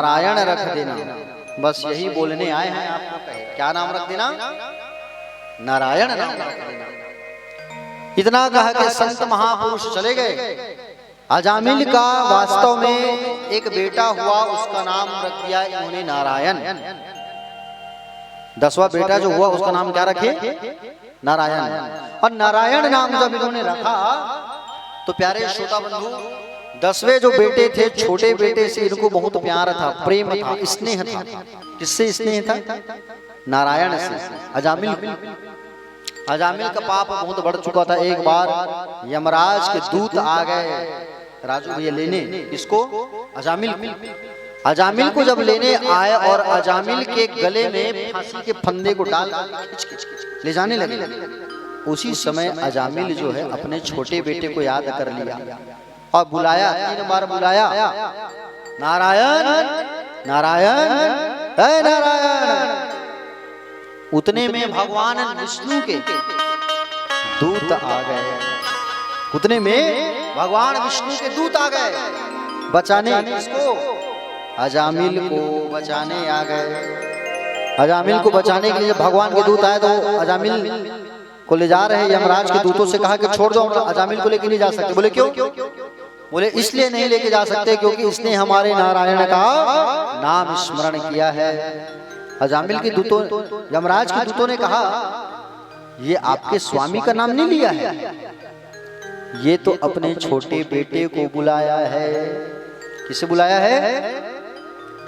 नारायण रख देना। बस यही बोलने आए हैं आपको। कहे क्या नाम रख देना? नारायण नाम रख देना। इतना कहा कि संत महापुरुष चले गए। अजामिल का वास्तव में एक बेटा हुआ, उसका नाम रख दिया इन्होंने नारायण। 10वां बेटा जो हुआ उसका नाम क्या रखे? नारायण। और नारायण नाम जब इन्होंने रखा तो प्यारे श्रोता बंधु, 10वें जो बेटे थे, छोटे बेटे से इनको बहुत प्यार था, प्रेम था, स्नेह था। किससे स्नेह था? नारायण से। अजामिल का पाप बहुत बढ़ चुका था। एक बार यमराज के दूत आ गए राजू भैया लेने। इसको? अजामिल को जब लेने आए और अजामिल के गले में फांसी के फंदे को डाल ले जाने लगे, उसी समय अजामिल जो है अपने छोटे बेटे को याद कर लिया और बुलाया। 3 बार बुलाया, नारायण नारायण हे नारायण। उतने में भगवान विष्णु के दूत आ गए। उतने में भगवान विष्णु के दूत आ गए बचाने। किसको? अजामिल को बचाने आ गए। अजामिल को बचाने के लिए भगवान के दूत आए तो अजामिल को ले जा रहे। यमराज के दूतों से कहा कि छोड़ दो, अजामिल को लेके नहीं जा सकते। बोले क्यों? बोले इसलिए नहीं लेके जा सकते क्योंकि इसने हमारे नारायण का नाम स्मरण किया है। अजामिल के दूतों, यमराज के दूतों ने कहा ये आपके स्वामी का नाम नहीं लिया है, ये तो अपने छोटे बेटे को बुलाया है। किसे बुलाया है?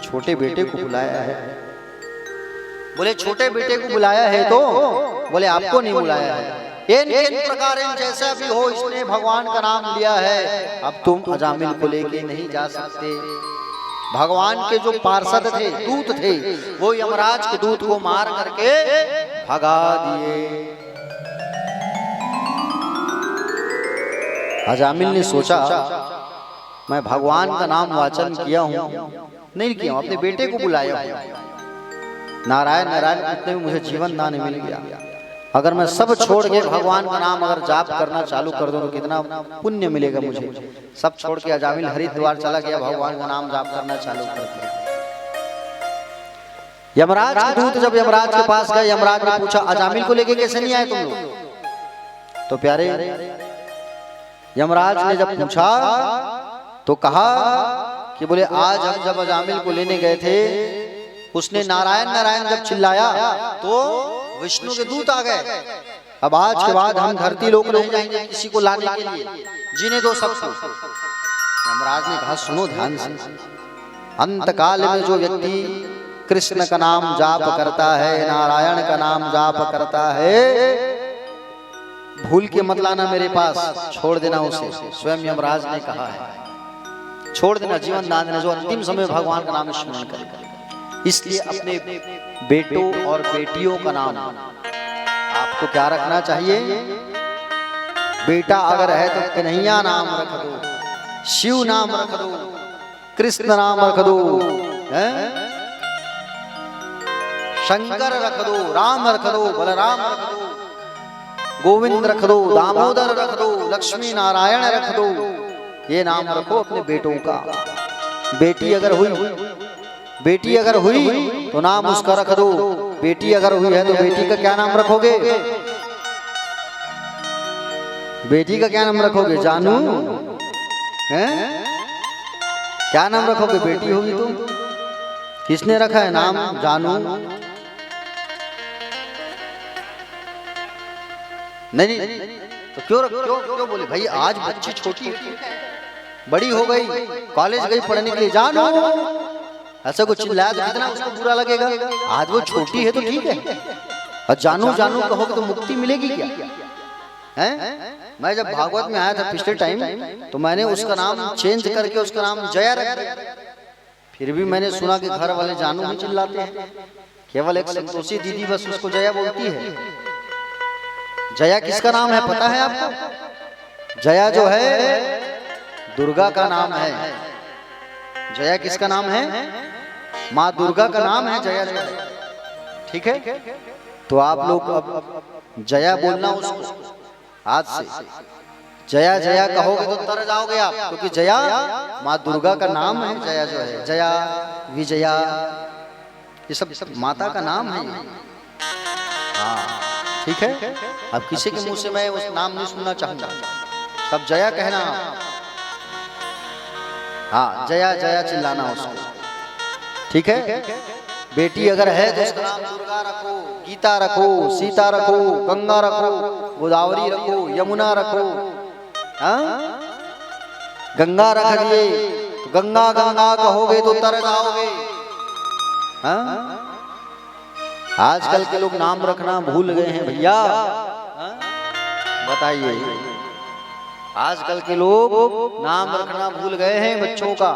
छोटे बेटे को बुलाया है। बोले छोटे बेटे को बुलाया है तो? बोले आपको नहीं बुलाया है। इन प्रकार जैसा भी हो, इसने भगवान का नाम लिया है, अब तुम अजामिल को लेके नहीं जा सकते। भगवान के जो पार्षद थे, दूत थे, वो यमराज के दूत को मार करके भगा दिए। अजामिल ने सोचा मैं भगवान का नाम वाचन किया हूं, नहीं किया हूं, अपने बेटे को बुलाया हूं। नारायण नारायण उतने में मुझे जीवन दान मिल गया। अगर मैं सब छोड़ के भगवान का नाम अगर जाप करना चालू कर दूं तो कितना पुण्य मिलेगा मुझे। सब छोड़ के अजामिल हरिद्वार चला गया, भगवान का नाम जाप करना चालू कर दिया। यमराज के दूत जब यमराज के पास गए, यमराज ने पूछा अजामिल को लेके कैसे नहीं आए तुम लोग? तो प्यारे यमराज ने जब पूछा तो कहा कि बोले आज हम जब अजामिल को लेने गए थे, उसने नारायण नारायण जब चिल्लाया तो विष्णु के दूत आ गए। अब आज के बाद हम धरती लोक नहीं जाएंगे किसी को लाने के लिए, जीने दो सबको। यमराज ने कहा सुनो ध्यान से, अंत काल में जो व्यक्ति कृष्ण का नाम जाप करता है, नारायण का नाम जाप करता है, भूल के मत लाना मेरे पास, छोड़ देना उसे। स्वयं यमराज ने कहा है छोड़ देना, जीवन दान देना, जो अंतिम समय भगवान का नाम स्मरण करेगा। इसलिए अपने बेटों और बेटियों का नाम आपको क्या रखना चाहिए? बेटा अगर है तो कन्हैया नाम रख दो, शिव नाम रख दो, कृष्ण नाम रख दो, शंकर रख दो, राम रख दो, बलराम रख दो, गोविंद रख दो, दामोदर रख दो, लक्ष्मी नारायण रख दो। ये नाम रखो अपने बेटों का। बेटी अगर हुई तो नाम उसका रख दो। बेटी अगर हुई है तो बेटी का क्या नाम रखोगे? बेटी का क्या नाम रखोगे? जानू हैं? क्या नाम रखोगे? बेटी होगी तो किसने रखा है नाम? जानू। नहीं तो क्यों बोले भाई आज बच्ची छोटी बड़ी हो गई, कॉलेज गई पढ़ने के लिए, जानू ऐसा कुछ चिल्लाया तो कितना उसको बुरा लगेगा। आज वो छोटी है तो ठीक है, और जानू जानू कहोगे तो मुक्ति मिलेगी क्या? हैं? मैं जब भागवत में आया था पिछले टाइम तो मैंने उसका नाम चेंज करके उसका नाम जया रख दिया। फिर भी मैंने सुना कि घर वाले जानू ही चिल्लाते हैं। केवल एक संतोषी दीदी बस उसको जया बोलती है। जया किसका नाम है पता है आपको? जया जो है दुर्गा का नाम है। जया किसका नाम है? माँ दुर्गा का नाम है जया। ठीक है, तो आप लोग अब जया बोलना उसको आज से। जया जया कहोगे तो तर जाओगे आप, क्योंकि जया माँ दुर्गा का नाम है। जया जो है, जया विजया, ये सब माता का नाम है। हाँ ठीक है। अब किसी के मुंह से मैं उस नाम नहीं सुनना चाहूंगा, सब जया कहना। हाँ जया जया चिल्लाना उसको, ठीक है। बेटी अगर है तो उसका नाम दुर्गा रखो, गीता रखो, सीता रखो, गंगा रखो, गोदावरी रखो, यमुना रखो। हाँ गंगा रख दिए तो गंगा गंगा कहोगे तो तर जाओगे। हाँ आजकल के लोग नाम रखना भूल गए हैं भैया, बताइए। आजकल के लोग नाम रखना भूल गए हैं बच्चों का।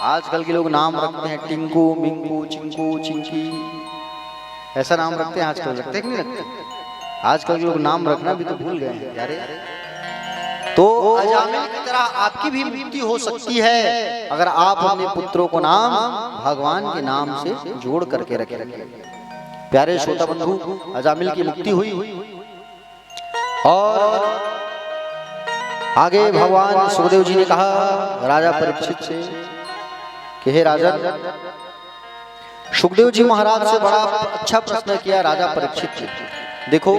आजकल के लोग नाम रखते हैं टिंकू, मिंकू, चिंकू, चिंकी, ऐसा नाम रखते हैं आजकल। रखते कि नहीं रखते? आजकल के लोग नाम रखना भी तो भूल गए हैं यारे। तो अजामिल की तरह आपकी भी मुक्ति हो सकती है अगर आप अपने पुत्रों को नाम भगवान के नाम से जोड़ करके रखे। प्यारे श्रोता बंधु, अजामिल की मुक्ति हुई और आगे भगवान सुखदेव जी ने कहा राजा परीक्षित से कि हे राजन, सुखदेव जी महाराज से बड़ा अच्छा प्रश्न किया राजा परीक्षित जी। देखो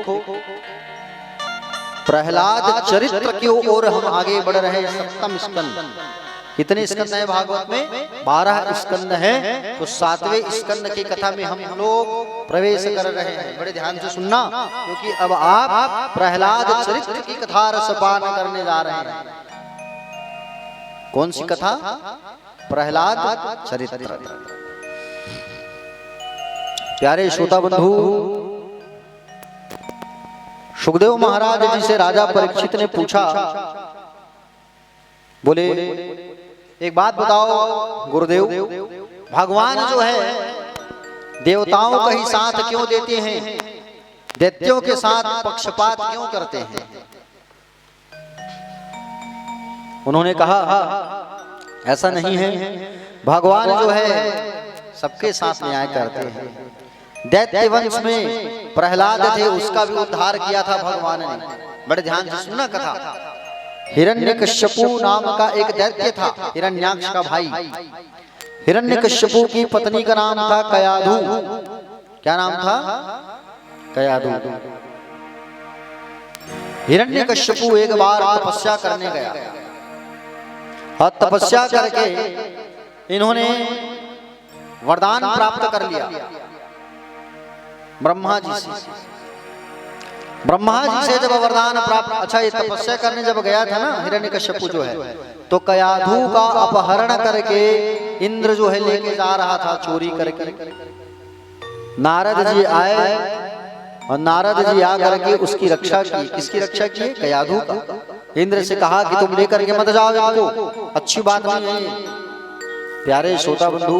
प्रहलाद चरित्र की ओर हम आगे बढ़ रहे हैं। 7वें स्कंद, कितने स्कंद हैं भागवत में? 12 स्कंद हैं। तो 7वें स्कंद की कथा में हम लोग प्रवेश कर रहे हैं। बड़े ध्यान से सुनना, क्योंकि अब आप प्रहलाद चरित्र की कथा रसपान करने जा रहे हैं। कौन सी कथा? प्रहलाद चरित्र। प्यारे श्रोता बंधु, सुखदेव महाराज जी से राजा परीक्षित ने पूछा, बोले एक बात बताओ गुरुदेव, भगवान जो है देवताओं का ही साथ क्यों देते हैं, दैत्यों के साथ पक्षपात क्यों करते हैं? उन्होंने कहा ऐसा नहीं है, भगवान जो है सबके साथ न्याय करते हैं। दैत्य वंश में प्रहलाद थे, उसका भी उद्धार किया था भगवान ने। बड़े ध्यान से सुनना कथा। हिरण्यकश्यपु नाम का एक दैत्य था, हिरण्याक्ष का भाई। हिरण्यकश्यपु की पत्नी का नाम था कयाधु। क्या नाम था? कयाधु। हिरण्यकश्यपु एक बार तपस्या करने गया और तपस्या करके इन्होंने वरदान प्राप्त कर लिया ब्रह्मा जी से। ब्रह्मा जी से जब वरदान प्राप्त, अच्छा ये तपस्या करने जब गया था ना हिरण्यकश्यपु जो है, तो कयाधु का अपहरण करके इंद्र जो है लेके जा रहा था चोरी करके। नारद जी आए और नारद जी आकर के उसकी रक्षा की। किसकी रक्षा की? कयाधु का। इंद्र से कहा कि तुम लेकर के मत जाओ इनको, अच्छी बात नहीं है। प्यारे श्रोता बंधु,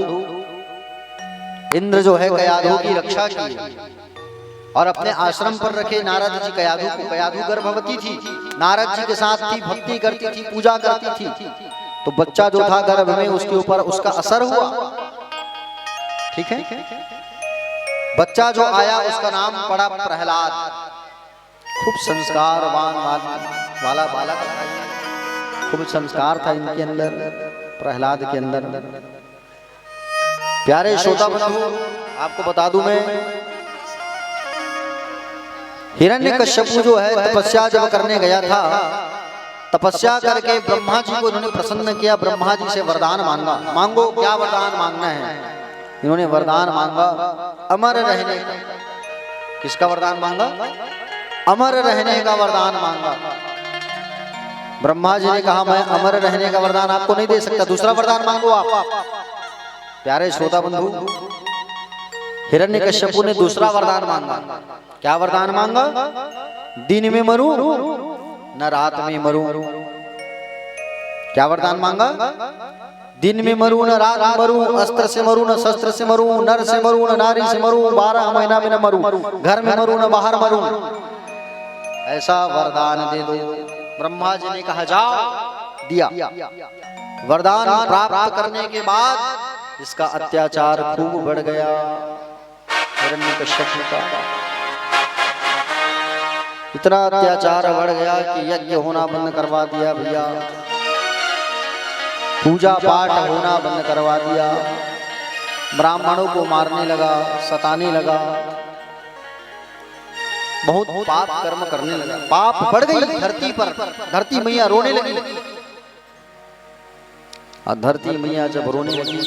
इंद्र जो है कयाधु की रक्षा की और अपने आश्रम पर रखे नारद जी कयाधु को। कयाधु गर्भवती थी, नारद जी के साथ थी, भक्ति करती थी, पूजा करती थी। तो बच्चा जो था गर्भ में, उसके ऊपर उसका असर हुआ। ठीक है, बच्चा जो आया उसका नाम पड़ा प्रहलाद। खूब संस्कारवान वाला बालक था, खूब संस्कार था इनके अंदर, प्रहलाद के अंदर। प्यारे श्रोता बंधु, आपको बता दूं मैं, हिरण्यकश्यपु जो है तपस्या जब करने गया था, तपस्या करके ब्रह्मा जी को इन्होंने प्रसन्न किया। ब्रह्मा जी से वरदान मांगा। मांगो, क्या वरदान मांगना है? इन्होंने वरदान मांगा अमर रहने का। किसका वरदान मांगा? अमर रहने का वरदान मांगा। ब्रह्मा जी ने कहा मैं अमर रहने का वरदान आपको नहीं दे सकता, दूसरा वरदान मांगो आप। प्यारे श्रोता बंधु, हिरण्यकश्यपु ने दूसरा वरदान मांगा। क्या वरदान मांगा? दिन में मरूं न रात में मरूं। क्या वरदान मांगा? दिन में मरूं न रात में मरूं, अस्त्र से मरूं न शस्त्र से मरूं, नर से मरूं न नारी से मरूं, 12 महीना में न मरूं, घर में मरूं न बाहर मरूं। ऐसा वरदान दे दो। ब्रह्मा जी ने कहा जाओ, दिया। वरदान प्राप्त करने के बाद इसका अत्याचार खूब बढ़ गया हिरण्यकश्यप का। इतना अत्याचार बढ़ गया कि यज्ञ होना बंद करवा दिया भैया। पूजा पाठ होना बंद करवा दिया, ब्राह्मणों को मारने लगा, सताने लगा, बहुत पाप कर्म करने लगा। पाप बढ़ गई धरती पर, धरती मैया रोने लगी। और धरती मैया जब रोने लगी,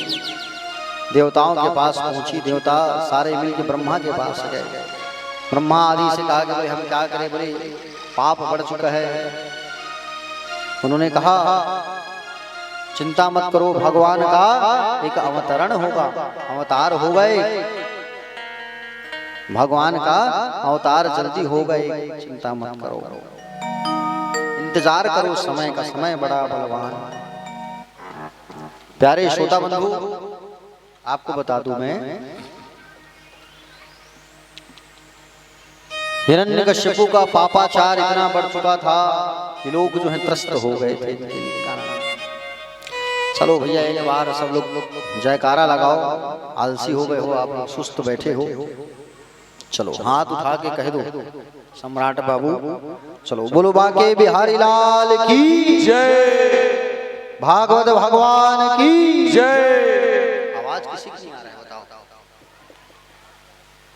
देवताओं के पास पहुंची। देवता सारे मिलकर ब्रह्मा के पास गए। ब्रह्मा आदि से कहा कि भाई हम क्या करें, बोले पाप बढ़ चुका है। उन्होंने कहा चिंता मत करो, भगवान का एक अवतरण होगा, अवतार हो गए, भगवान का अवतार जल्दी हो गए, चिंता मत करो, इंतजार करो समय का, समय बड़ा बलवान। प्यारे श्रोता बंधु, आपको बता दूं मैं, हिरण्यकश्यपु का पापाचार इतना बढ़ चुका था कि लोग जो है त्रस्त हो गए थे। चलो भैया एक बार सब लोग जयकारा लगाओ, आलसी हो गए हो आप लोग, सुस्त बैठे हो, चलो हाथ उठा के कह दो सम्राट बाबू, चलो बोलो बाके बिहारी लाल की जय, भागवत भगवान की जय। आवाज किसी की नहीं आ रहा है, बताओ।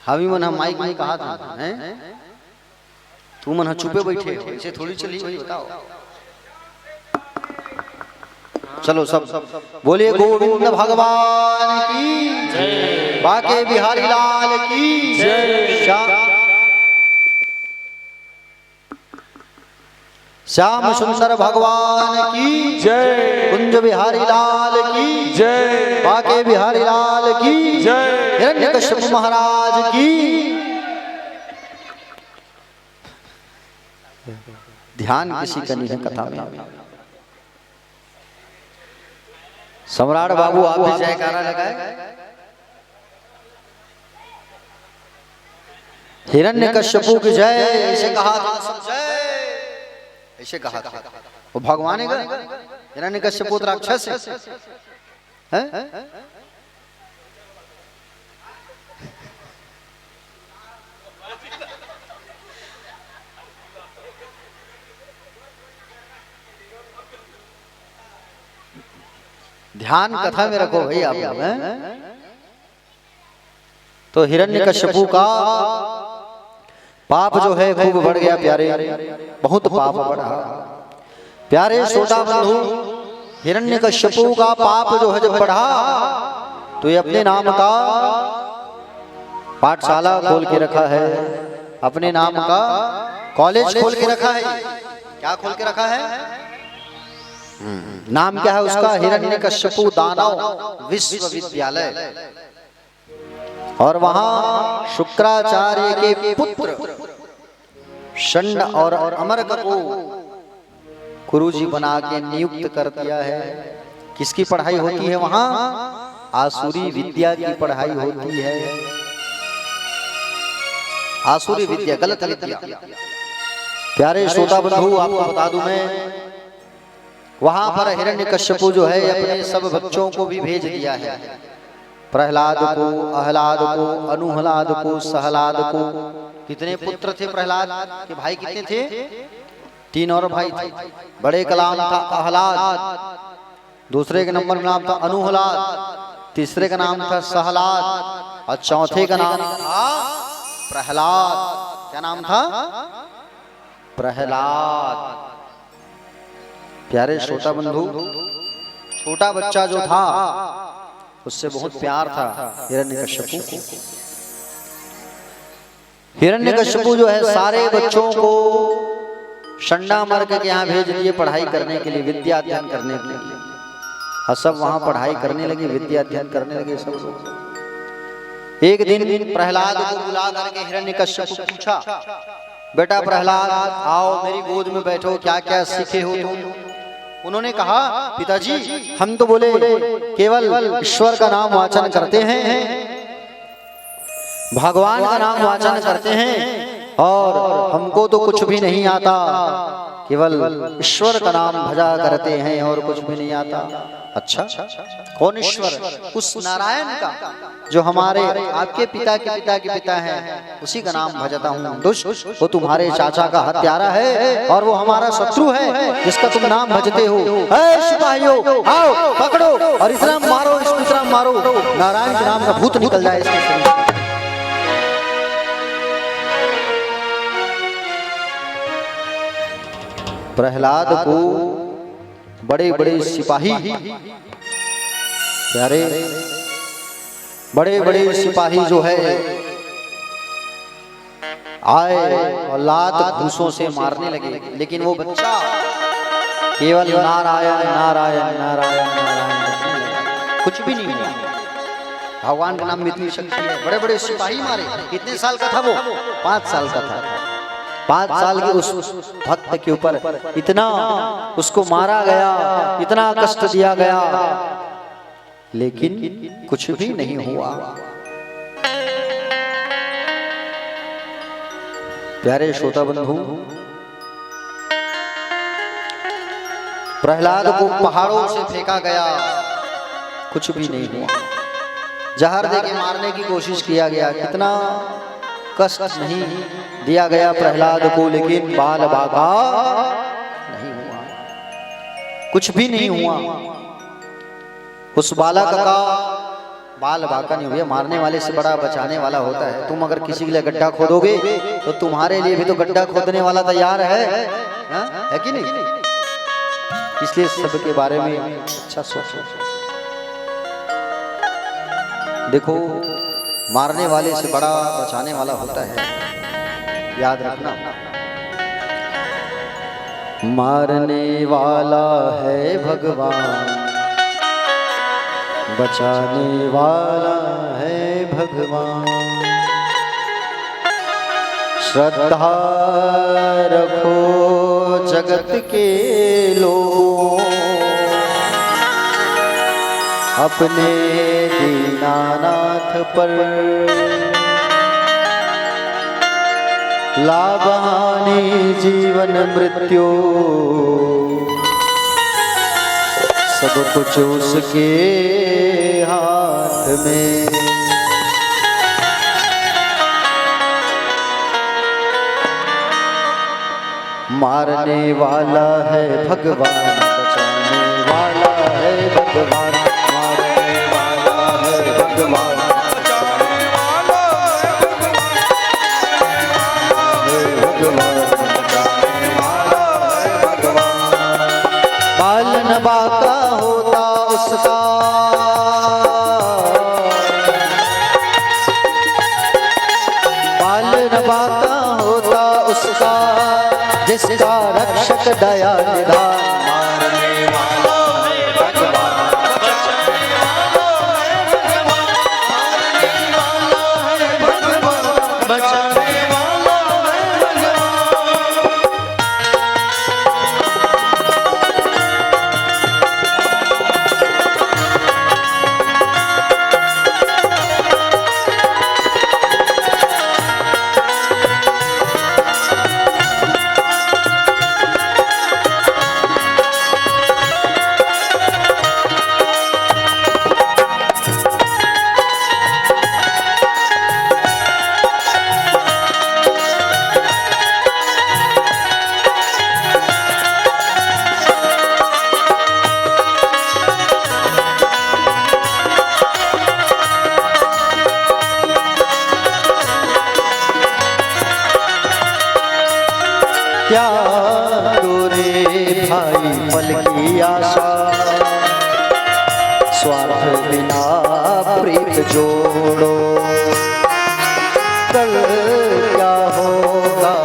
हमी मन हम माइक में कहा था, हैं तू मन चुपे बैठे हो, ऐसे थोड़ी चली भाई, बताओ। चलो सब बोलिए गोविंद भगवान की जय, बाके बिहारी लाल की जय, श्याम सुंदर भगवान की जय, कुंज बिहारी लाल की जय, बाके बिहारी लाल की जय, हिरण्यकश्यप महाराज की। ध्यान किसी का नहीं है कथा में। सम्राट बाबू आप भी जयकारा लगाए। हिरण्यकश्यपु की जय ऐसे कहा था, सब जय ऐसे कहा था। वो भगवान है, हिरण्यकश्यपु तो राक्षस है। ध्यान कथा में रखो भाई आप लोग, तो हिरण्यकश्यपु का पाप जो है खूब बढ़ गया प्यारे, बहुत पाप बढ़ा। प्यारे श्रोता बंधु, हिरण्यकश्यपु का पाप जो है जब बढ़ा तो ये अपने नाम का पाठशाला खोल के रखा है, अपने नाम का कॉलेज खोल के रखा है। क्या खोल के रखा है? नाम क्या है उसका? हिरण्यकश्यपु दानव विश्वविद्यालय। और वहां शुक्राचार्य के पुत्र षंड और अमरक को गुरुजी बना के नियुक्त कर दिया है। किसकी पढ़ाई होती है वहां? आसुरी विद्या की पढ़ाई होती है। आसुरी विद्या, गलत विद्या। प्यारे श्रोता बंधु, आपको बता दूं मैं, वहां पर हिरण्यकश्यपु जो है अपने सब बच्चों को भी भेज दिया है। प्रहलाद को, अहलाद को, अनुहलाद को, सहलाद को। कितने पुत्र थे प्रहलाद के? भाई कितने थे? 3 और भाई थे। बड़े का नाम था अहलाद, दूसरे के नंबर का नाम था अनुहलाद, तीसरे का नाम था सहलाद और चौथे का नाम था प्रहलाद। क्या नाम था? प्रहलाद। प्यारे श्रोता बंधु, छोटा बच्चा जो था उससे बहुत प्यार था हिरण्यकश्यपु को। हिरण्यकश्यपु जो है सारे बच्चों को षंडा मर्ग के यहाँ भेज दिए पढ़ाई करने के लिए, विद्या अध्ययन करने के लिए। और सब वहां पढ़ाई करने लगे, विद्या अध्ययन करने लगे सब लोग। एक दिन प्रहलाद को बुला करके हिरण्यकश्यप पूछा, बेटा प्रहलाद आओ मेरी गोद में बैठो, क्या क्या सीखे हो तुम? उन्होंने कहा, पिताजी हम तो बोले केवल ईश्वर का नाम वाचन करते हैं, भगवान का नाम वाचन करते हैं और हमको तो कुछ भी नहीं आता। केवल ईश्वर का नाम भजा करते हैं और कुछ भी नहीं आता। अच्छा, कौन ईश्वर? उस नारायण का जो हमारे आपके पिता के पिता के पिता है, उसी का नाम भजता हूँ। दुष्ट वो तुम्हारे चाचा का हत्यारा है और वो हमारा शत्रु है जिसका तुम नाम भजते हो। सिपाहियों आओ, पकड़ो और इतना मारो, इतना मारो, नारायण के नाम का भूत निकल जाए इसके शरीर से। प्रहलाद को बड़े बड़े सिपाही, प्यारे बड़े बड़े सिपाही जो है आए और लात घूसों से मारने लगे, लेकिन वो बच्चा केवल नारायण नारायण नारायण नारायण, कुछ भी नहीं हुआ। भगवान का नाम में इतनी शक्ति है। बड़े बड़े सिपाही मारे। कितने साल का था वो? 5 साल का था। 5 साल के उस भक्त के ऊपर इतना उसको मारा गया, इतना कष्ट दिया गया, लेकिन कुछ भी नहीं हुआ। प्यारे श्रोता बंधु, प्रहलाद को पहाड़ों से फेंका गया, कुछ भी नहीं हुआ। जहर देके मारने की कोशिश किया गया, कितना कष्ट नहीं दिया गया प्रहलाद को, लेकिन बाल बाका नहीं हुआ, कुछ भी नहीं हुआ। उस बालक का बाल बाका नहीं हुआ। मारने वाले से बड़ा बचाने वाला होता है। तुम अगर किसी के लिए गड्ढा खोदोगे तो तुम्हारे लिए भी तो गड्ढा खोदने वाला तैयार है कि नहीं? इसलिए सबके बारे में अच्छा सोचो। देखो, मारने वाले से बड़ा बचाने वाला होता है, याद रखना। मारने वाला है भगवान, बचाने वाला है भगवान। श्रद्धा रखो जगत के लोगों, अपने दीनानाथ पर। लाभ हानि जीवन मृत्यु सब कुछ उसके हाथ में। मारने वाला है भगवान, बचाने वाला है भगवान। मारने वाला है भगवान, बचाने वाला है भगवान, बचाने वाला है भगवान। बालन बाका होता उसका, बालन बाका होता उसका, जिसका रक्षक दया निधान। मारने वाला है भगवान, बचाने वाला है भगवान। मारने वाला है भगवान, बचाने वाला है क्या तोरे भाई पल की आशा, स्वार्थ बिना प्रीत जोड़ो। कल क्या होगा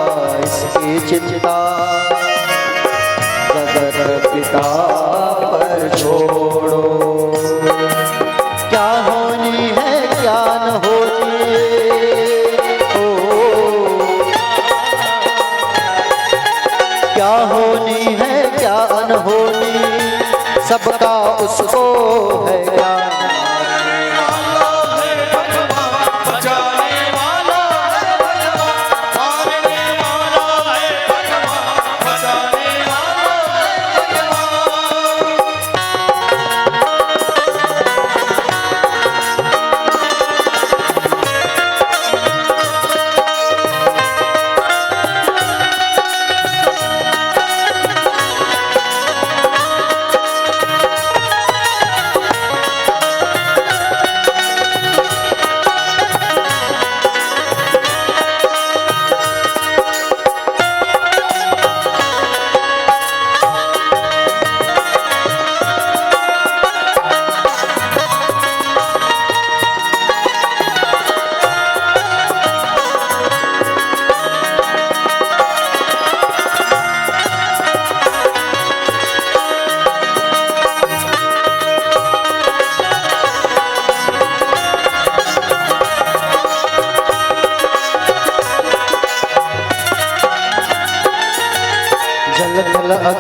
इसकी चिंता, जगत पिता पर छोड़ो। क्या होनी है क्या न होनी, क्या होनी है क्या अनहोनी, सबका उसको है ज्ञान। मारने वाला है भगवान, बचाने वाला है भगवान। मारने वाला है भगवान, बचाने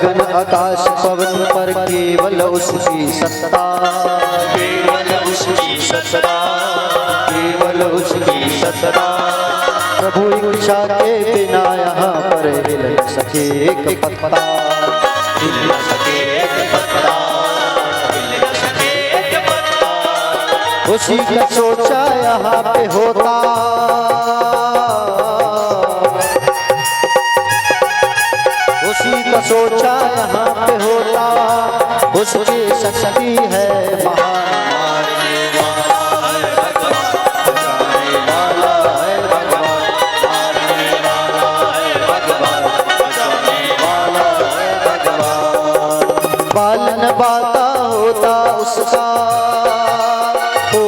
गगन आकाश पवन पर केवल उसकी सत्ता, केवल उसकी सत्ता, केवल उसकी सत्ता। प्रभु इच्छा के बिना यहाँ पर हिल न सके एक पत्ता, हिल न सके एक पत्ता, हिल न सके एक पत्ता। उसी का सोचा यहाँ पे होता, उसी का सोचा यहाँ पे होता, उसकी शक्ति है महान। बालन बाता होता उसका, हो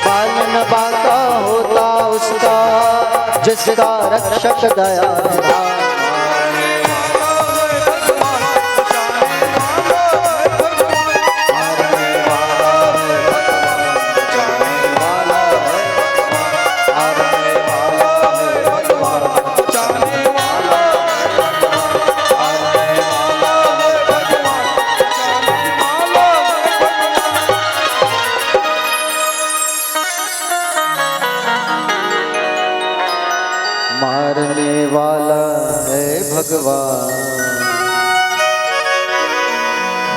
बालन बाता होता उसका, जिसका रक्षक दया मारने वाला है भगवान,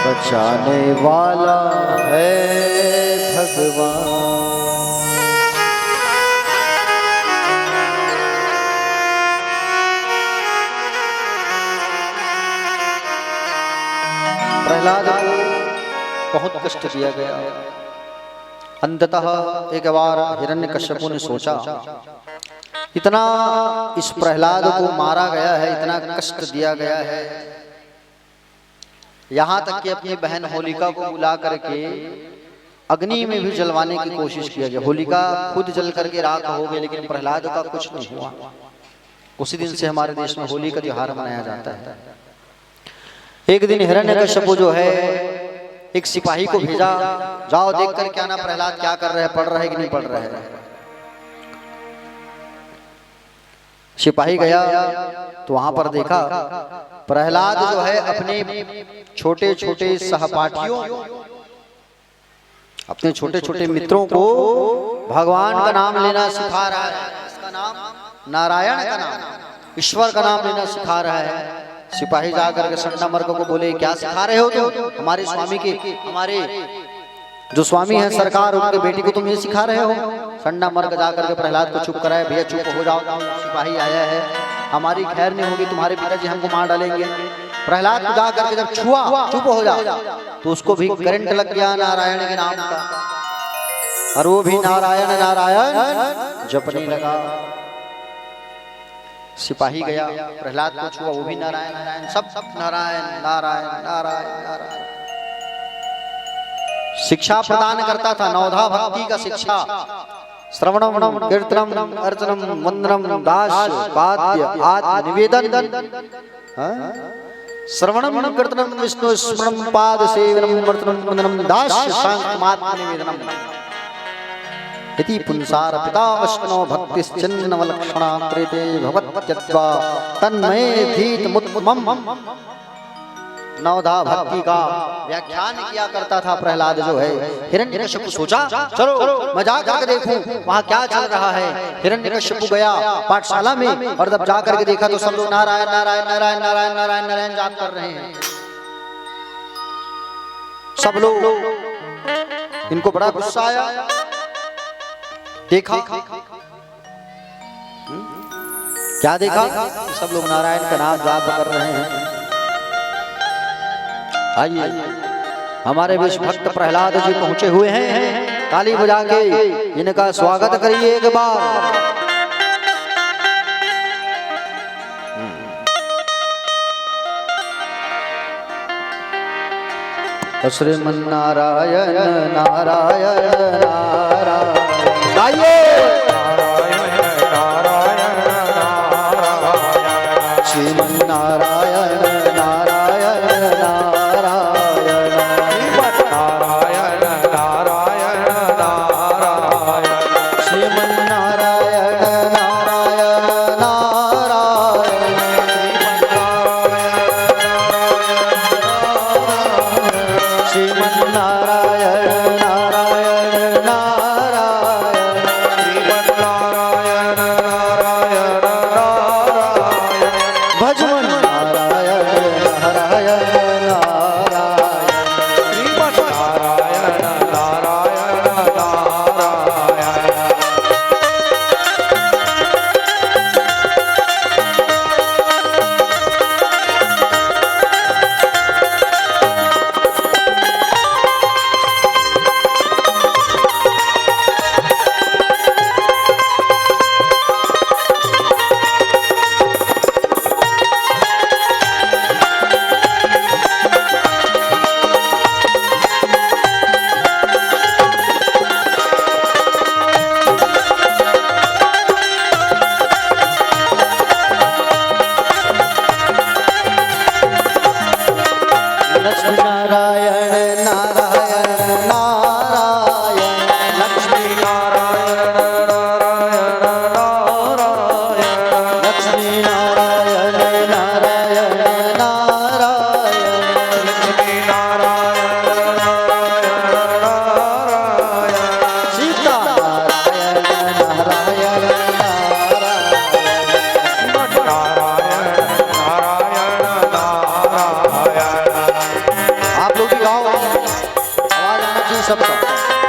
बचाने वाला है भगवान। प्रहलाद को बहुत कष्ट दिया गया। अंततः एक बार हिरण्यकश्यपु ने सोचा, इतना इस प्रहलाद को मारा गया है, इतना कष्ट दिया गया है, यहाँ तक कि अपनी बहन होलिका को बुला करके अग्नि में भी जलवाने की कोशिश किया गया। होलिका खुद जल करके राख हो गई, लेकिन प्रहलाद का कुछ नहीं हुआ। उसी दिन से हमारे देश में होली का त्योहार मनाया जाता है। एक दिन हिरण्यकश्यपु जो है एक सिपाही को भेजा, जाओ देख कर क्या ना प्रहलाद क्या कर रहे हैं, पढ़ रहे हैं कि नहीं पढ़ रहे हैं। सिपाही गया तो वहां पर देखा प्रहलाद जो है अपने छोटे छोटे सहपाठियों, अपने छोटे छोटे मित्रों को भगवान का नाम लेना सिखा रहा है। इसका नाम नारायण का नाम, ईश्वर का नाम लेना सिखा रहा है। सिपाही जाकर के सन्ना मर्ग को बोले, क्या सिखा रहे हो तुम? हमारे स्वामी के, हमारे जो स्वामी है सरकार, उनके बेटी को तुम ये सिखा रहे हो? सन्ना मर्ग जाकर के प्रहलाद को चुप कराया, भैया चुप हो जाओ, सिपाही आया है, हमारी खैर नहीं होगी, तुम्हारे पिताजी हमको मार डालेंगे। प्रहलाद को जाकर के जब छुआ, चुप हो जा, तो उसको भी करंट लग गया नारायण के नाम का, और वो भी नारायण नारायण जपने लगा। सिपाही गया, प्रहलाद को छुआ, वो भी नारायण नारायण, सब नारायण नारायण नारायण नारायण शिक्षा प्रदान करता था। नवधा भक्ति का शिक्षा, श्रवणम कीर्तनम अर्चनम वंदनम दास्य पाद्य आत्म निवेदन, श्रवणम कीर्तनम विष्णु स्मरणम पाद सेवनम वर्तनम वंदनम दास्य शांतमात्म निवेदनम इति पुंसार पिता वैष्णव भक्तिश्चिन्नवलक्षणा प्रेते भवत्यत्वा तन्मये धीत मुत्तमम। नवधा भक्ति का व्याख्यान किया करता था प्रहलाद जो है। हिरण्यकश्यपु सोचा, चलो मैं जा करके देखूं वहां क्या चल रहा है। हिरण्यकश्यपु गया पाठशाला में, और जब जा करके देखा तो सब लोग नारायण नारायण नारायण नारायण नारायण नारायण जाप कर रहे हैं। सब लोग, इनको बड़ा गुस्सा आया। देखा क्या देखा, सब लोग नारायण का नाम जाप कर रहे हैं। आइए हमारे विश्व भक्त प्रहलाद जी पहुंचे हुए हैं, ताली बजा के इनका स्वागत करिए एक बार। श्रीमन नारायण नारायण नारायण, आइए श्रीमन नारायण नारायण नारायण नारायण नारायण नारायण श्रीमन नारायण नारायण नारायण श्रीमन श्रीमन्नारायण नारायण नारायण श्रीमन्नारायण नारायण नारायण भजमन नारायण नारायण नारायण श्रीमन्नारायण नारायण नारायण लक्ष्मी नारायण नारायण नारायण लक्ष्मी नारायण नारायण नारायण लक्ष्मी नारायण नारायण नारायण लक्ष्मी नारायण नारायण नारायण सीता नारायण नारायण नारायण नारायण नारायण आप लोग भी गाओ, आवाज आना चाहिए सबका।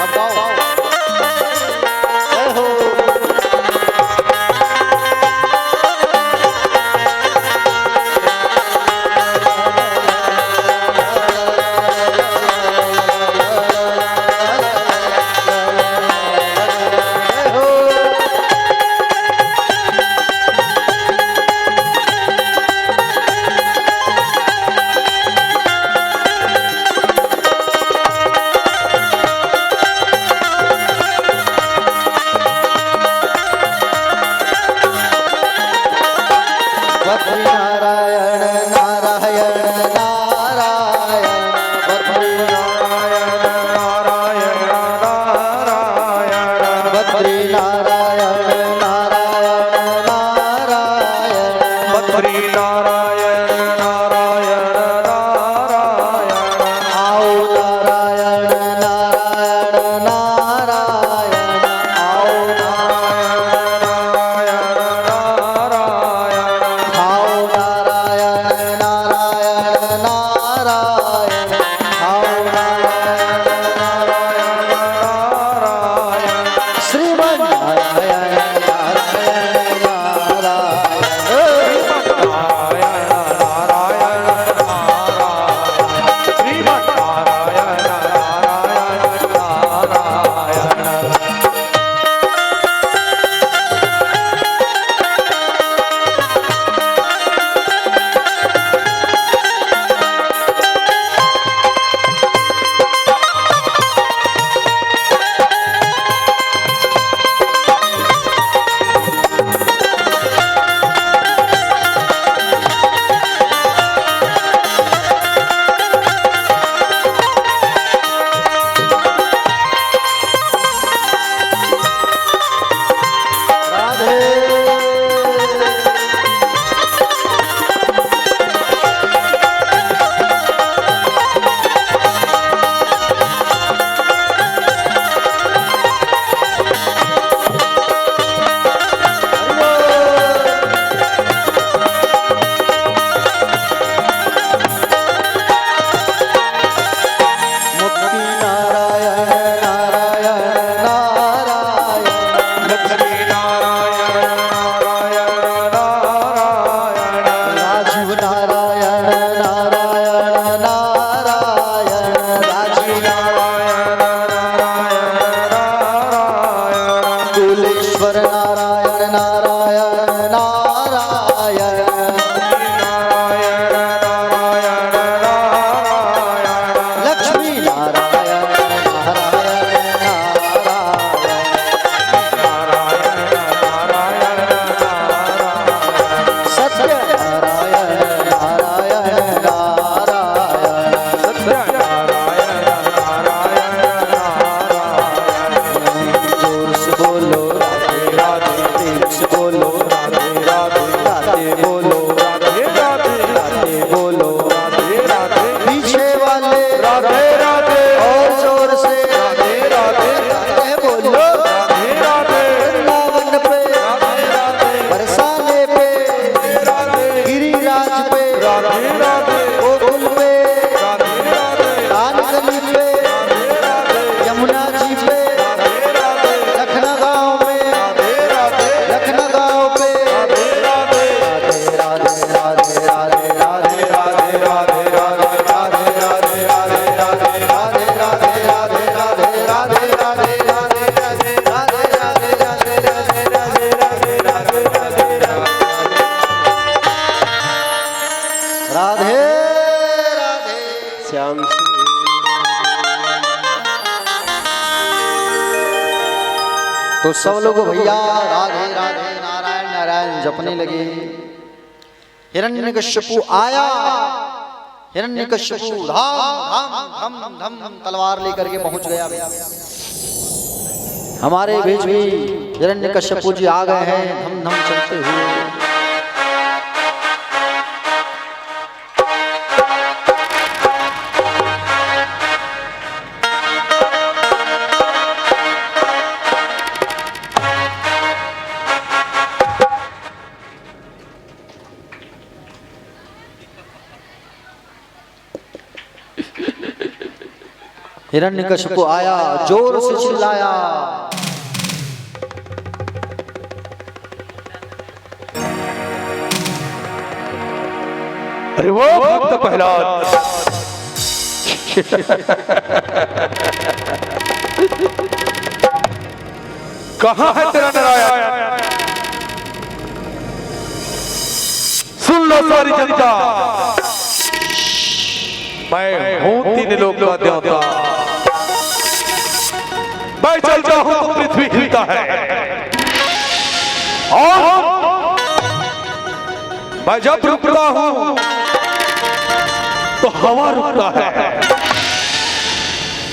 तो सब लोग भैया राधे राधे नारायण नारायण जपने लगे। हिरण्यकश्यपु आया, हिरण्यकश्यपु धाम धाम धम धम तलवार लेकर के पहुंच गया। हमारे बीच भी हिरण्यकश्यपु जी आ गए हैं धम धम चलते हुए। हिरण्यकश्यपु आया, जोर से चिल्लाया, अरे वो भक्त प्रहलाद, कहाँ है तेरा नारायण? सुन लो सारी जनता, मैं हूं तीन लोक का देवता। मैं चलता हूं तो पृथ्वी हिलता है, और मैं जब रुकता हूं तो हवा रुकता है।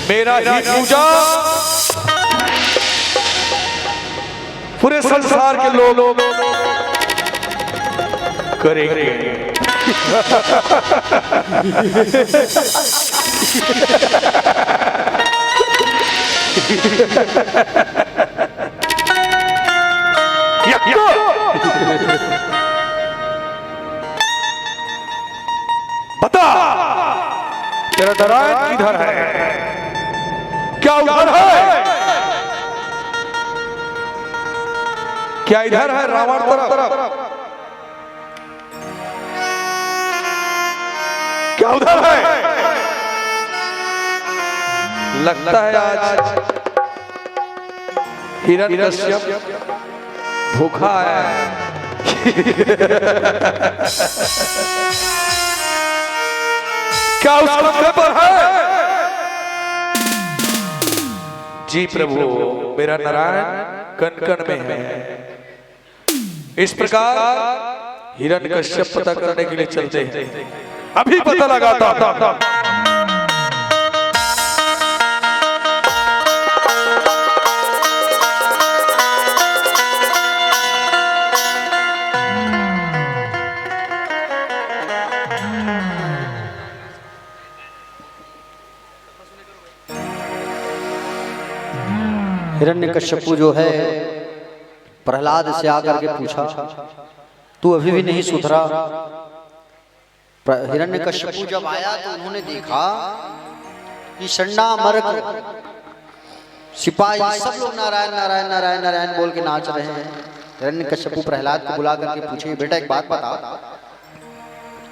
मेरा ही पूजा पूरे संसार के लोग करेंगे। बता तेरा नारायण किधर है? क्या उधर है? क्या इधर है रावण तरफ? क्या उधर है? लगता है आज हिरण्यकश्यप भूखा है। क्या उस कंधे पर है? जी प्रभु, मेरा नारायण कण-कण में है। इस प्रकार हिरण्यकश्यप पता करने के लिए चलते हैं। अभी पता लगाता था। हिरण्यकश्यपु जो है प्रहलाद से आकर के पूछा, तू अभी भी नहीं सुधरा? हिरण्यकश्यपु जब आया तो उन्होंने देखा कि षंडा मर्ग सिपाही सब लोग नारायण नारायण नारायण नारायण बोल के नाच रहे हैं। हिरण्यकश्यपु प्रहलाद को बुला करके पूछे, बेटा एक बात बता,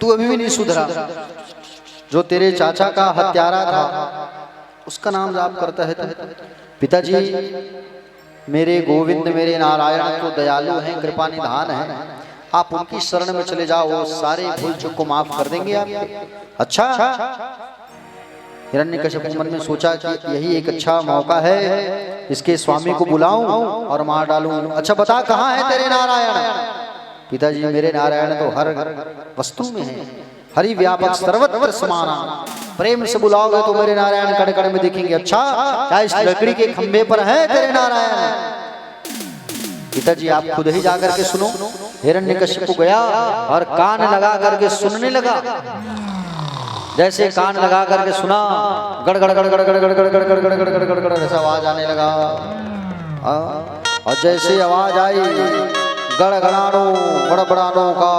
तू अभी भी नहीं सुधरा? जो तेरे चाचा का हत्यारा था उसका नाम जाप करता है तू? पिताजी, मेरे गोविंद मेरे नारायण तो दयालु हैं, कृपा निधान है, आप उनकी शरण में चले जाओ, वो सारे भूल चूक को माफ कर देंगे आप। अच्छा। हिरण्यकश्यप मन में सोचा कि यही एक अच्छा मौका है, इसके स्वामी को बुलाऊं और मार डालूं। अच्छा बता, कहाँ है तेरे नारायण? पिताजी, मेरे नारायण तो हर वस्तु में है, हरि व्यापक सर्वत्र समाना, प्रेम से बुलाओगे तो मेरे नारायण कण कण में दिखेंगे। अच्छा, क्या इस लकड़ी के खंभे पर है तेरे नारायण? पिताजी, आप खुद ही जाकर के सुनो। हिरण्यकश्यप गया और कान लगा करके सुनने लगा। जैसे कान लगा करके सुना, गड़ गड़ गड़ गड़ गड़ गड़ गड़ गड़ गड़ गड़ गड़ गड़ गड़ ऐसा आवाज आने लगा। और जैसे आवाज आई गड़गड़ानो गड़बड़ानो का,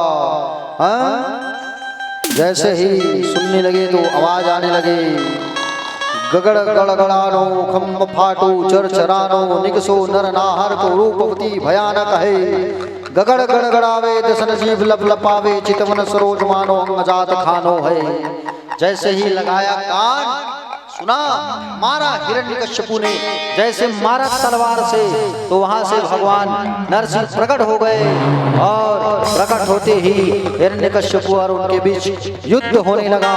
जैसे ही सुनने लगे तो आवाज आने लगे, गगड़ गड़गड़ानो खम्भ फाटो चरचरानो निकसो नर नाहर को रूपवती भयानक है, गगड़ गड़गड़ावे दसन जीव लप लपावे चितवन सरोज मानो अंगजात खानो है। जैसे ही लगाया कान, सुना, मारा हिरण्यकश्यपु ने। जैसे मारा तलवार से तो वहां से भगवान नरसिंह प्रकट हो गए और प्रकट होते ही हिरण्यकश्यपु और उनके बीच युद्ध होने लगा।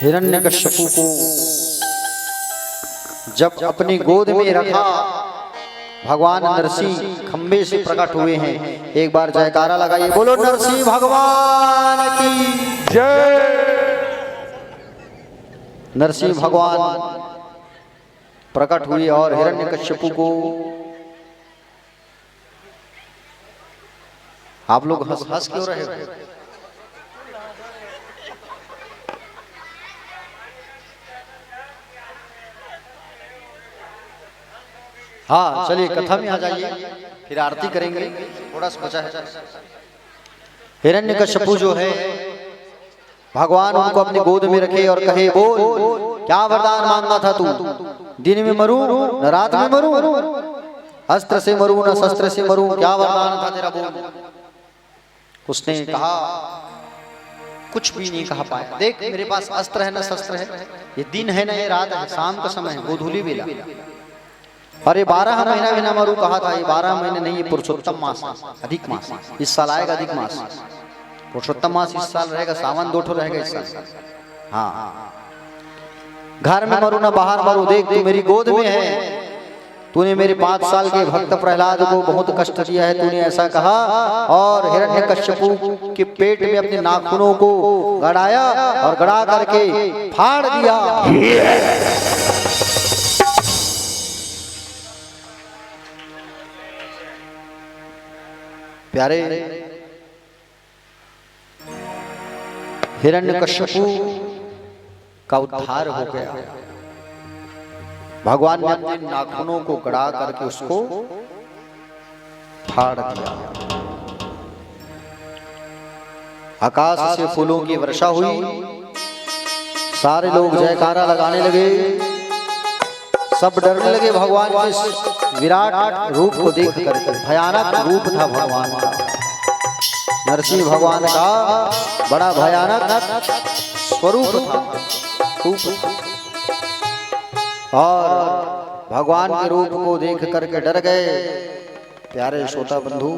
हिरण्यकश्यपु को जब अपनी गोद में रखा, भगवान नरसिंह खंबे से प्रकट हुए हैं। एक बार जयकारा लगाइए, बोलो नरसिंह भगवान की जय। नरसिंह भगवान प्रकट हुए और हिरण्यकश्यपु को, आप लोग हंस हंस क्यों रहे हो? हाँ चलिए कथा में आ जाइए, फिर आरती करेंगे, थोड़ा सा बचा है। हिरण्यकश्यपु जो है, भगवान उनको अपनी गोद में रखे और कहे, बोल क्या वरदान मांगा था तू? दिन में मरूं न रात में मरूं, अस्त्र से मरूं न शस्त्र से मरूं, क्या वरदान था तेरा? बोल। उसने कहा, कुछ भी नहीं कहा पाया। देख मेरे पास अस्त्र है न शस्त्र है, ये दिन है न ये रात है, शाम का समय है, गोधूली बेला। अरे 12 महीना भी ना मरू कहा था, ये 12 महीने नहीं, ये पुरुषोत्तम मास, अधिक मास, इस साल आएगा अधिक मास। पुरुषोत्तम मास इस साल रहेगा, सावन 2 ठो रहेगा इस साल। हाँ, घर में मरू ना बाहर मरू, देख तू मेरी गोद में है। तूने मेरे 5 साल के भक्त प्रहलाद को बहुत कष्ट दिया है, तूने ऐसा कहा। और हिरण्यकश्यपु के पेट में अपने नाखूनों को गड़ाया और गड़ा करके फाड़ दिया। प्यारे, हिरण्यकश्यपु का उद्धार हो गया। भगवान ने अपने नाखूनों को गड़ा करके उसको फाड़ दिया। आकाश से फूलों की वर्षा हुई, सारे लोग जयकारा लगाने लगे, सब डरने लगे भगवान के विराट रूप को देख करके। भयानक रूप था भगवान का, नरसिंह भगवान का बड़ा भयानक स्वरूप था। और भगवान के रूप को देख करके डर गए। प्यारे श्रोता बंधु,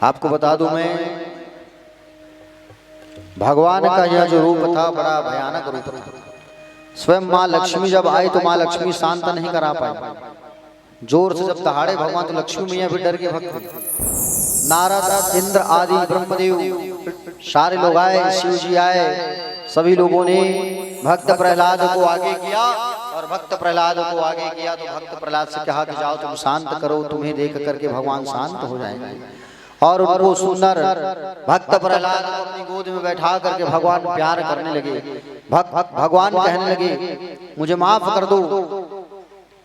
आपको बता दूं मैं, भगवान का यह जो रूप था बड़ा भयानक रूप था। स्वयं माँ लक्ष्मी जब आई तो माँ लक्ष्मी शांत नहीं करा पाई। जोर से जब दहाड़े भगवान तो लक्ष्मी मैया भी डर के भक्त। नारद, इंद्र आदि ब्रह्मदेव सारे लोग आए, शिव जी आए, सभी लोगों ने भक्त प्रहलाद को आगे किया। और भक्त प्रहलाद को आगे किया तो भक्त प्रहलाद से कहा कि जाओ तुम शांत करो, तुम्हें देख करके भगवान शांत हो जाएंगे। और उनको सुंदर भक्त प्रहलाद को अपनी गोद में बैठा करके भगवान प्यार करने लगे। भगवान कहने लगे, मुझे माफ कर दो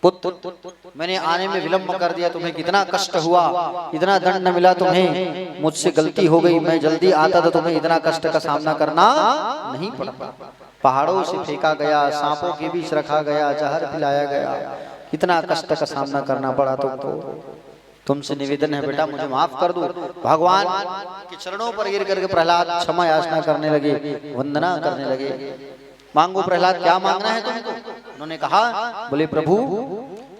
पुत्र, मैंने आने में विलंब कर दिया, तुम्हें कितना कष्ट हुआ, इतना दंड मिला तुम्हें, मुझसे गलती हो गई, मैं जल्दी आता तो तुम्हें इतना कष्ट का सामना करना नहीं पड़ता। पहाड़ों से फेंका गया, सांपों के बीच रखा गया, जहर पिलाया गया, कितना कष्ट का सामना करना पड़ा तुमको। तुमसे निवेदन है बेटा मुझे माफ कर दो। भगवान के चरणों पर गिर करके प्रहलाद क्षमा याचना करने लगे, वंदना करने लगे। मांगो प्रहलाद, क्या मांगना है तुमको? उन्होंने कहा, बोले प्रभु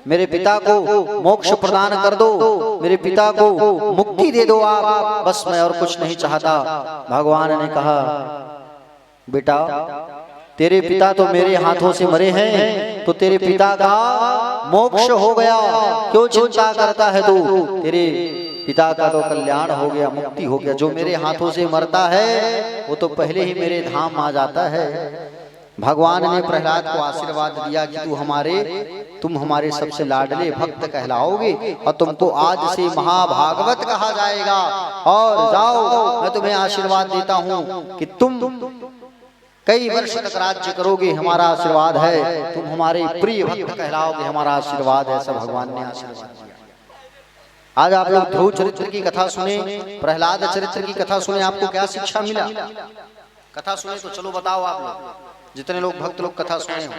मेरे पिता को मोक्ष प्रदान कर दो, मेरे पिता को मुक्ति दे दो आप, बस मैं और कुछ नहीं चाहता। भगवान ने कहा, बेटा तेरे पिता तो मेरे हाथों से मरे हैं, तो तेरे पिता का मोक्ष हो गया, क्यों चिंता करता है तू? तेरे पिता का तो कल्याण हो गया, मुक्ति हो गया। जो मेरे हाथों से मरता है वो तो पहले ही मेरे धाम आ जाता है। भगवान ने प्रहलाद को आशीर्वाद दिया कि तुम हमारे सबसे लाडले भक्त कहलाओगे और तुमको आज से महाभागवत कहा जाएगा। और जाओ, मैं तुम्हें आशीर्वाद देता हूँ कि तुम कई वर्ष तक राज्य करोगे, हमारा आशीर्वाद है। तुम हमारे प्रिय भक्त कहलाओगे, हमारा आशीर्वाद है। सब भगवान ने आशीर्वाद दिया। आज आप लोग ध्रुव चरित्र की कथा सुने, प्रहलाद चरित्र की कथा सुने, आपको क्या शिक्षा मिला? कथा सुने तो चलो बताओ आप लोग, जितने लोग भक्त लोग कथा सुने हो,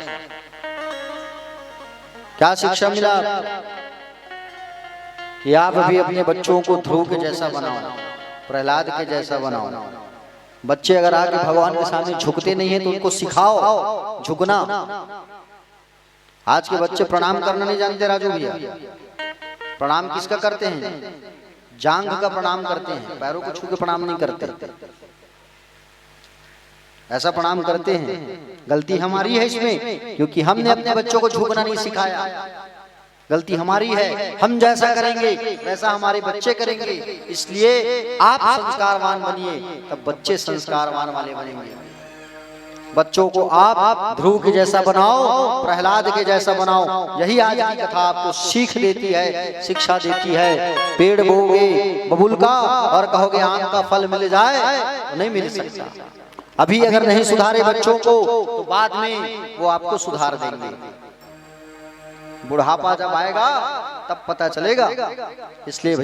क्या शिक्षा मिला? कि आप भी अपने बच्चों को ध्रुव के जैसा बनाओ, प्रहलाद के जैसा बनाओ। बच्चे अगर आके भगवान के सामने झुकते नहीं है तो उनको सिखाओ झुकना। आज के बच्चे प्रणाम करना नहीं जानते राजू भैया। प्रणाम किसका करते हैं? जांघ का प्रणाम करते हैं, पैरों को छू के प्रणाम नहीं करते। ऐसा प्रणाम करते हैं। गलती हमारी है इसमें, क्योंकि हमने अपने बच्चों को झुकना नहीं सिखाया। गलती हमारी है, हम जैसा करेंगे वैसा हमारे बच्चे करेंगे। इसलिए आप संस्कारवान बनिए, तब बच्चे संस्कारवान वाले बनेंगे। बच्चों को आप ध्रुव के जैसा बनाओ, प्रहलाद के जैसा बनाओ। यही आज की कथा आपको सीख देती है, शिक्षा देती है। पेड़ बोगे बबूल का और कहोगे आम का फल मिल जाए, तो नहीं मिल सकता। अभी अगर नहीं सुधारे बच्चों को, तो बाद में वो आपको सुधार देंगे। बुढ़ापा जब आएगा तब पता चलेगा। इसलिए भैया